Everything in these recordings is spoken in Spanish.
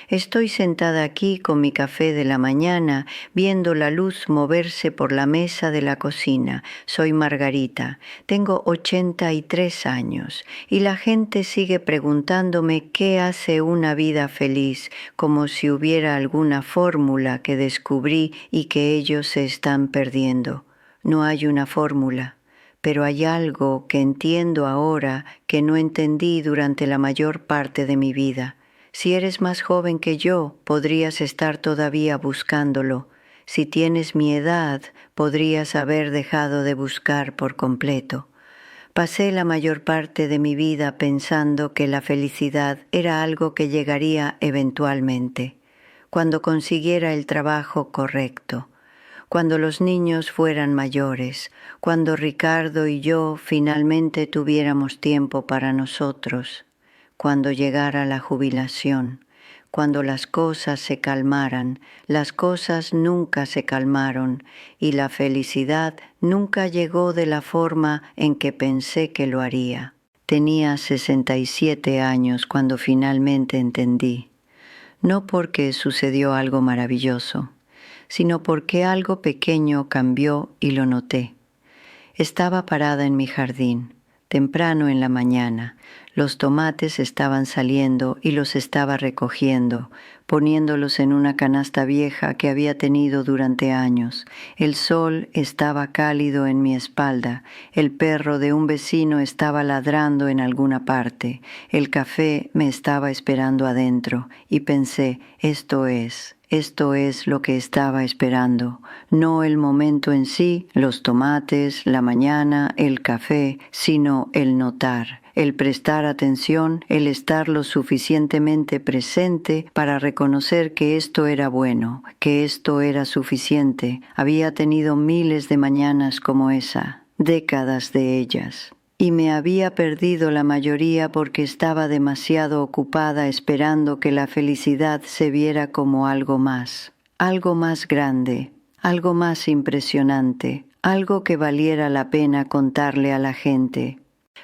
Estoy sentada aquí con mi café de la mañana, viendo la luz moverse por la mesa de la cocina. Soy Margarita, tengo 83 años y la gente sigue preguntándome qué hace una vida feliz, como si hubiera alguna fórmula que descubrí y que ellos se están perdiendo. No hay una fórmula, pero hay algo que entiendo ahora que no entendí durante la mayor parte de mi vida. Si eres más joven que yo, podrías estar todavía buscándolo. Si tienes mi edad, podrías haber dejado de buscar por completo. Pasé la mayor parte de mi vida pensando que la felicidad era algo que llegaría eventualmente, cuando consiguiera el trabajo correcto, cuando los niños fueran mayores, cuando Ricardo y yo finalmente tuviéramos tiempo para nosotros, cuando llegara la jubilación, cuando las cosas se calmaran. Las cosas nunca se calmaron y la felicidad nunca llegó de la forma en que pensé que lo haría. Tenía 67 años cuando finalmente entendí, no porque sucedió algo maravilloso, sino porque algo pequeño cambió y lo noté. Estaba parada en mi jardín, temprano en la mañana. Los tomates estaban saliendo y los estaba recogiendo, poniéndolos en una canasta vieja que había tenido durante años. El sol estaba cálido en mi espalda. El perro de un vecino estaba ladrando en alguna parte. El café me estaba esperando adentro y pensé, esto es lo que estaba esperando, no el momento en sí, los tomates, la mañana, el café, sino el notar, el prestar atención, el estar lo suficientemente presente para reconocer que esto era bueno, que esto era suficiente. Había tenido miles de mañanas como esa, décadas de ellas. Y me había perdido la mayoría porque estaba demasiado ocupada esperando que la felicidad se viera como algo más grande, algo más impresionante, algo que valiera la pena contarle a la gente.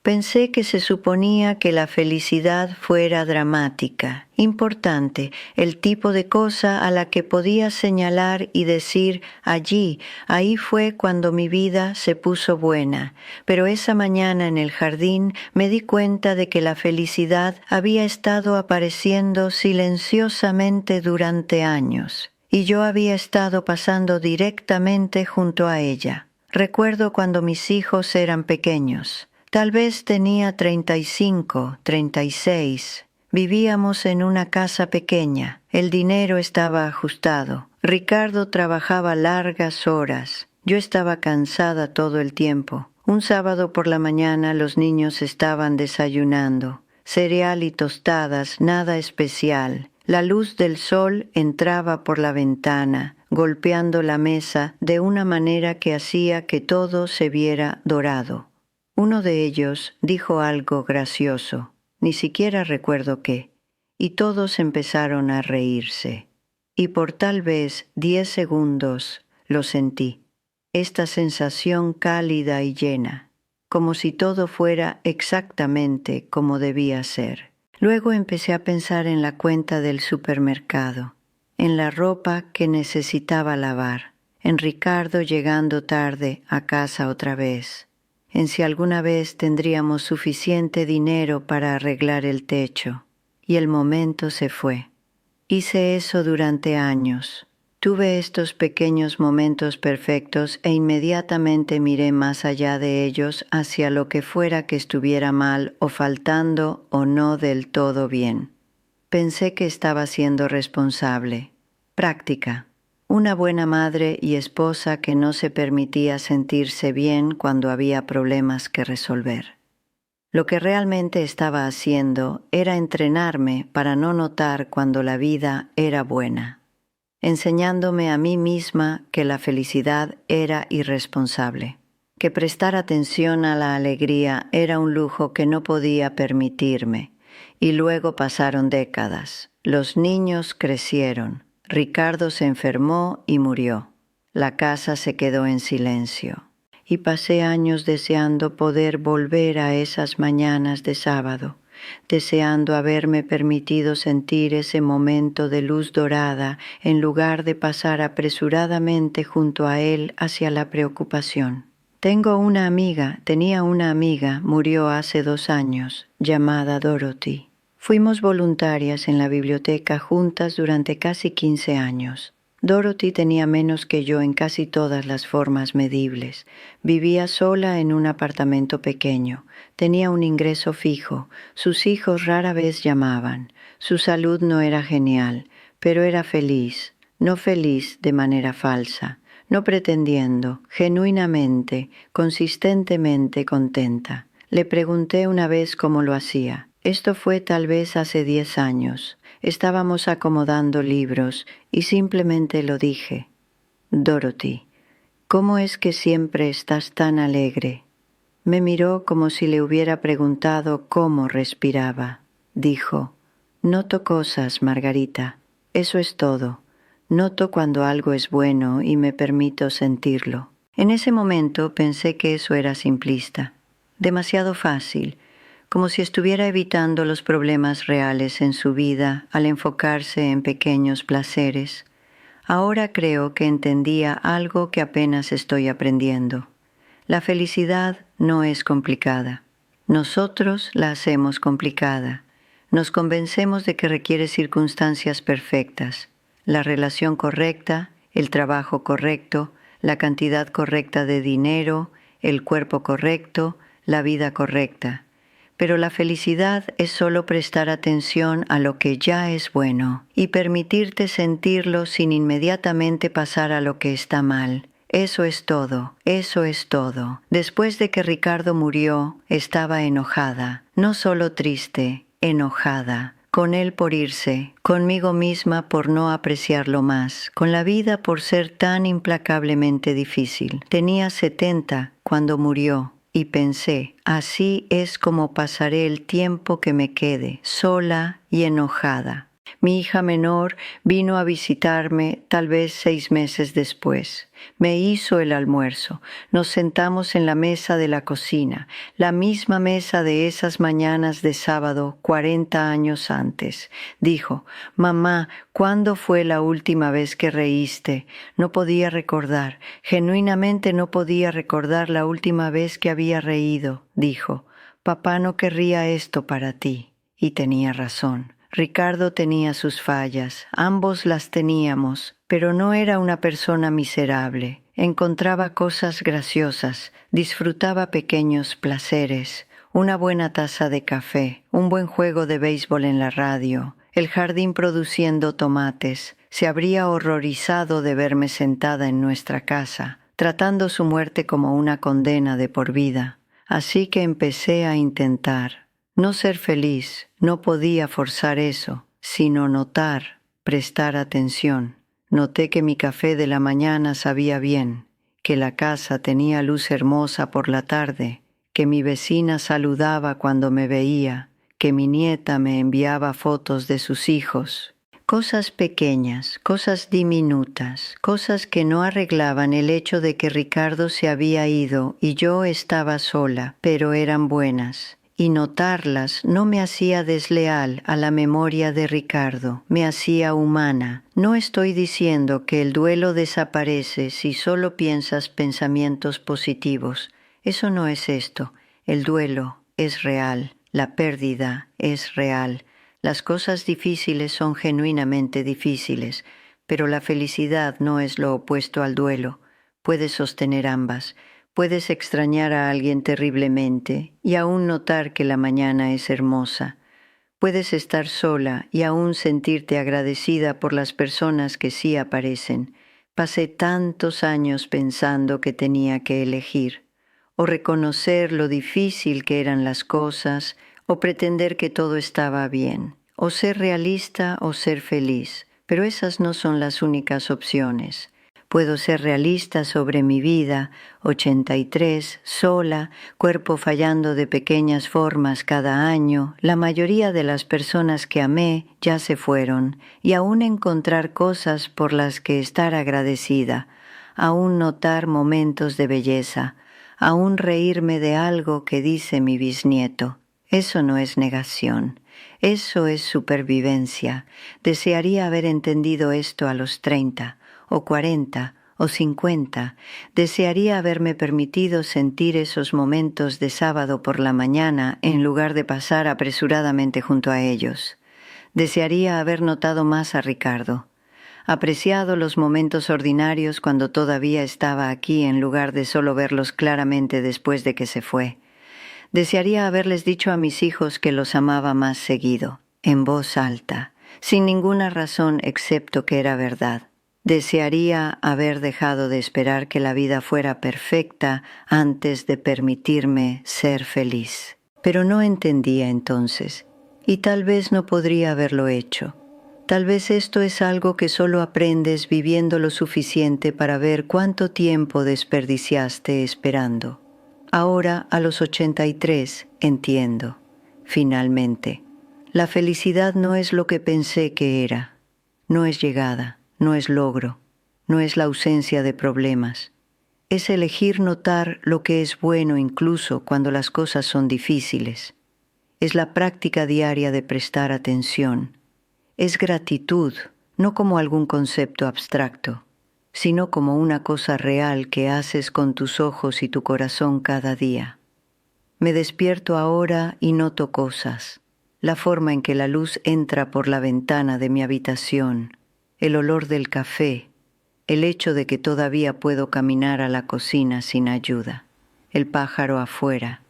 Pensé que se suponía que la felicidad fuera dramática, importante, el tipo de cosa a la que podía señalar y decir ahí fue cuando mi vida se puso buena. Pero esa mañana en el jardín me di cuenta de que la felicidad había estado apareciendo silenciosamente durante años, y yo había estado pasando directamente junto a ella. Recuerdo cuando mis hijos eran pequeños. Tal vez tenía 35, 36. Vivíamos en una casa pequeña. El dinero estaba ajustado. Ricardo trabajaba largas horas. Yo estaba cansada todo el tiempo. Un sábado por la mañana los niños estaban desayunando. Cereal y tostadas, nada especial. La luz del sol entraba por la ventana, golpeando la mesa de una manera que hacía que todo se viera dorado. Uno de ellos dijo algo gracioso, ni siquiera recuerdo qué, y todos empezaron a reírse. Y por tal vez 10 segundos lo sentí, esta sensación cálida y llena, como si todo fuera exactamente como debía ser. Luego empecé a pensar en la cuenta del supermercado, en la ropa que necesitaba lavar, en Ricardo llegando tarde a casa otra vez, en si alguna vez tendríamos suficiente dinero para arreglar el techo. Y el momento se fue. Hice eso durante años. Tuve estos pequeños momentos perfectos e inmediatamente miré más allá de ellos hacia lo que fuera que estuviera mal o faltando o no del todo bien. Pensé que estaba siendo responsable, práctica. Una buena madre y esposa que no se permitía sentirse bien cuando había problemas que resolver. Lo que realmente estaba haciendo era entrenarme para no notar cuando la vida era buena, enseñándome a mí misma que la felicidad era irresponsable, que prestar atención a la alegría era un lujo que no podía permitirme. Y luego pasaron décadas. Los niños crecieron. Ricardo se enfermó y murió. La casa se quedó en silencio. Y pasé años deseando poder volver a esas mañanas de sábado, deseando haberme permitido sentir ese momento de luz dorada en lugar de pasar apresuradamente junto a él hacia la preocupación. Tenía una amiga, murió hace 2 años, llamada Dorothy. Fuimos voluntarias en la biblioteca juntas durante casi 15 años. Dorothy tenía menos que yo en casi todas las formas medibles. Vivía sola en un apartamento pequeño. Tenía un ingreso fijo. Sus hijos rara vez llamaban. Su salud no era genial, pero era feliz. No feliz de manera falsa. No pretendiendo, genuinamente, consistentemente contenta. Le pregunté una vez cómo lo hacía. Esto fue tal vez hace 10 años. Estábamos acomodando libros y simplemente lo dije. Dorothy, ¿cómo es que siempre estás tan alegre? Me miró como si le hubiera preguntado cómo respiraba. Dijo, noto cosas, Margarita. Eso es todo. Noto cuando algo es bueno y me permito sentirlo. En ese momento pensé que eso era simplista, demasiado fácil, como si estuviera evitando los problemas reales en su vida al enfocarse en pequeños placeres. Ahora creo que entendía algo que apenas estoy aprendiendo. La felicidad no es complicada. Nosotros la hacemos complicada. Nos convencemos de que requiere circunstancias perfectas, la relación correcta, el trabajo correcto, la cantidad correcta de dinero, el cuerpo correcto, la vida correcta. Pero la felicidad es solo prestar atención a lo que ya es bueno y permitirte sentirlo sin inmediatamente pasar a lo que está mal. Eso es todo, eso es todo. Después de que Ricardo murió, estaba enojada, no solo triste, enojada. Con él por irse, conmigo misma por no apreciarlo más, con la vida por ser tan implacablemente difícil. Tenía 70 cuando murió. Y pensé, así es como pasaré el tiempo que me quede, sola y enojada. Mi hija menor vino a visitarme tal vez 6 meses después. Me hizo el almuerzo. Nos sentamos en la mesa de la cocina, la misma mesa de esas mañanas de sábado 40 años antes. Dijo, mamá, ¿cuándo fue la última vez que reíste? No podía recordar, genuinamente no podía recordar la última vez que había reído. Dijo, papá no querría esto para ti. Y tenía razón. Ricardo tenía sus fallas, ambos las teníamos, pero no era una persona miserable. Encontraba cosas graciosas, disfrutaba pequeños placeres, una buena taza de café, un buen juego de béisbol en la radio, el jardín produciendo tomates. Se habría horrorizado de verme sentada en nuestra casa, tratando su muerte como una condena de por vida. Así que empecé a intentar. No ser feliz, no podía forzar eso, sino notar, prestar atención. Noté que mi café de la mañana sabía bien, que la casa tenía luz hermosa por la tarde, que mi vecina saludaba cuando me veía, que mi nieta me enviaba fotos de sus hijos. Cosas pequeñas, cosas diminutas, cosas que no arreglaban el hecho de que Ricardo se había ido y yo estaba sola, pero eran buenas. Y notarlas no me hacía desleal a la memoria de Ricardo, me hacía humana. No estoy diciendo que el duelo desaparece si solo piensas pensamientos positivos. Eso no es esto. El duelo es real, la pérdida es real. Las cosas difíciles son genuinamente difíciles, pero la felicidad no es lo opuesto al duelo. Puedes sostener ambas. Puedes extrañar a alguien terriblemente y aún notar que la mañana es hermosa. Puedes estar sola y aún sentirte agradecida por las personas que sí aparecen. Pasé tantos años pensando que tenía que elegir, o reconocer lo difícil que eran las cosas, o pretender que todo estaba bien, o ser realista o ser feliz, pero esas no son las únicas opciones. Puedo ser realista sobre mi vida, 83, sola, cuerpo fallando de pequeñas formas cada año, la mayoría de las personas que amé ya se fueron, y aún encontrar cosas por las que estar agradecida, aún notar momentos de belleza, aún reírme de algo que dice mi bisnieto. Eso no es negación, eso es supervivencia. Desearía haber entendido esto a los 30, o 40, o 50. Desearía haberme permitido sentir esos momentos de sábado por la mañana en lugar de pasar apresuradamente junto a ellos. Desearía haber notado más a Ricardo, apreciado los momentos ordinarios cuando todavía estaba aquí en lugar de solo verlos claramente después de que se fue. Desearía haberles dicho a mis hijos que los amaba más seguido, en voz alta, sin ninguna razón excepto que era verdad. Desearía haber dejado de esperar que la vida fuera perfecta antes de permitirme ser feliz. Pero no entendía entonces, y tal vez no podría haberlo hecho. Tal vez esto es algo que solo aprendes viviendo lo suficiente para ver cuánto tiempo desperdiciaste esperando. Ahora, a los 83, entiendo, finalmente. La felicidad no es lo que pensé que era. No es llegada, no es logro, no es la ausencia de problemas. Es elegir notar lo que es bueno incluso cuando las cosas son difíciles. Es la práctica diaria de prestar atención. Es gratitud, no como algún concepto abstracto, sino como una cosa real que haces con tus ojos y tu corazón cada día. Me despierto ahora y noto cosas, la forma en que la luz entra por la ventana de mi habitación, el olor del café, el hecho de que todavía puedo caminar a la cocina sin ayuda, el pájaro afuera,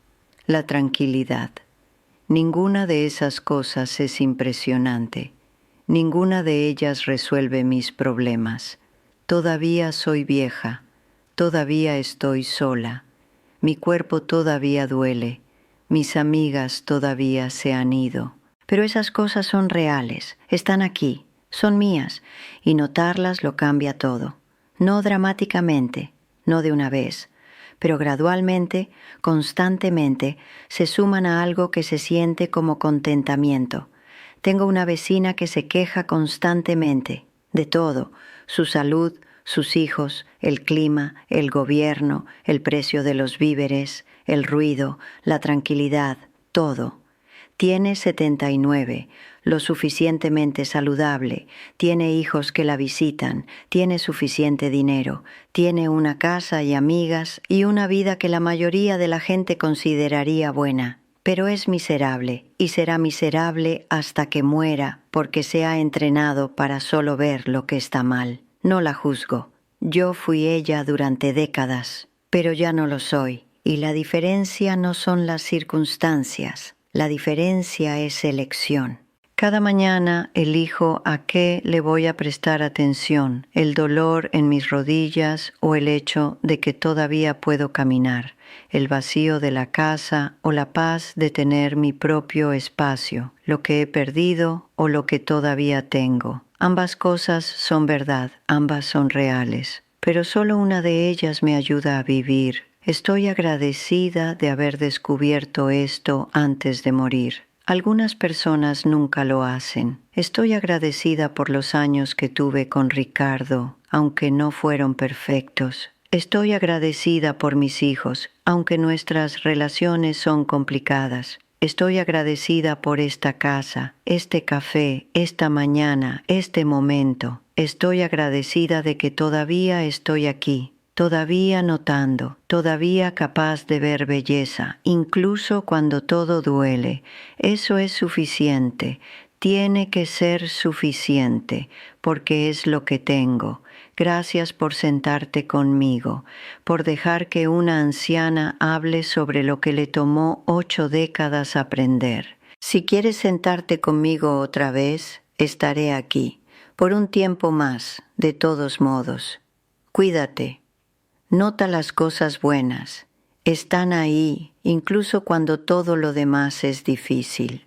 la tranquilidad. Ninguna de esas cosas es impresionante, ninguna de ellas resuelve mis problemas. Todavía soy vieja, todavía estoy sola, mi cuerpo todavía duele, mis amigas todavía se han ido. Pero esas cosas son reales, están aquí, son mías, y notarlas lo cambia todo. No dramáticamente, no de una vez, pero gradualmente, constantemente, se suman a algo que se siente como contentamiento. Tengo una vecina que se queja constantemente, de todo, su salud, sus hijos, el clima, el gobierno, el precio de los víveres, el ruido, la tranquilidad, todo. Tiene 79, lo suficientemente saludable, tiene hijos que la visitan, tiene suficiente dinero, tiene una casa y amigas y una vida que la mayoría de la gente consideraría buena. Pero es miserable y será miserable hasta que muera porque se ha entrenado para solo ver lo que está mal. No la juzgo. Yo fui ella durante décadas, pero ya no lo soy. Y la diferencia no son las circunstancias. La diferencia es elección. Cada mañana elijo a qué le voy a prestar atención, el dolor en mis rodillas o el hecho de que todavía puedo caminar, el vacío de la casa o la paz de tener mi propio espacio, lo que he perdido o lo que todavía tengo. Ambas cosas son verdad, ambas son reales, pero solo una de ellas me ayuda a vivir. Estoy agradecida de haber descubierto esto antes de morir. Algunas personas nunca lo hacen. Estoy agradecida por los años que tuve con Ricardo, aunque no fueron perfectos. Estoy agradecida por mis hijos, aunque nuestras relaciones son complicadas. Estoy agradecida por esta casa, este café, esta mañana, este momento. Estoy agradecida de que todavía estoy aquí, todavía notando, todavía capaz de ver belleza, incluso cuando todo duele. Eso es suficiente, tiene que ser suficiente, porque es lo que tengo. Gracias por sentarte conmigo, por dejar que una anciana hable sobre lo que le tomó 8 décadas aprender. Si quieres sentarte conmigo otra vez, estaré aquí, por un tiempo más, de todos modos. Cuídate. Nota las cosas buenas. Están ahí, incluso cuando todo lo demás es difícil.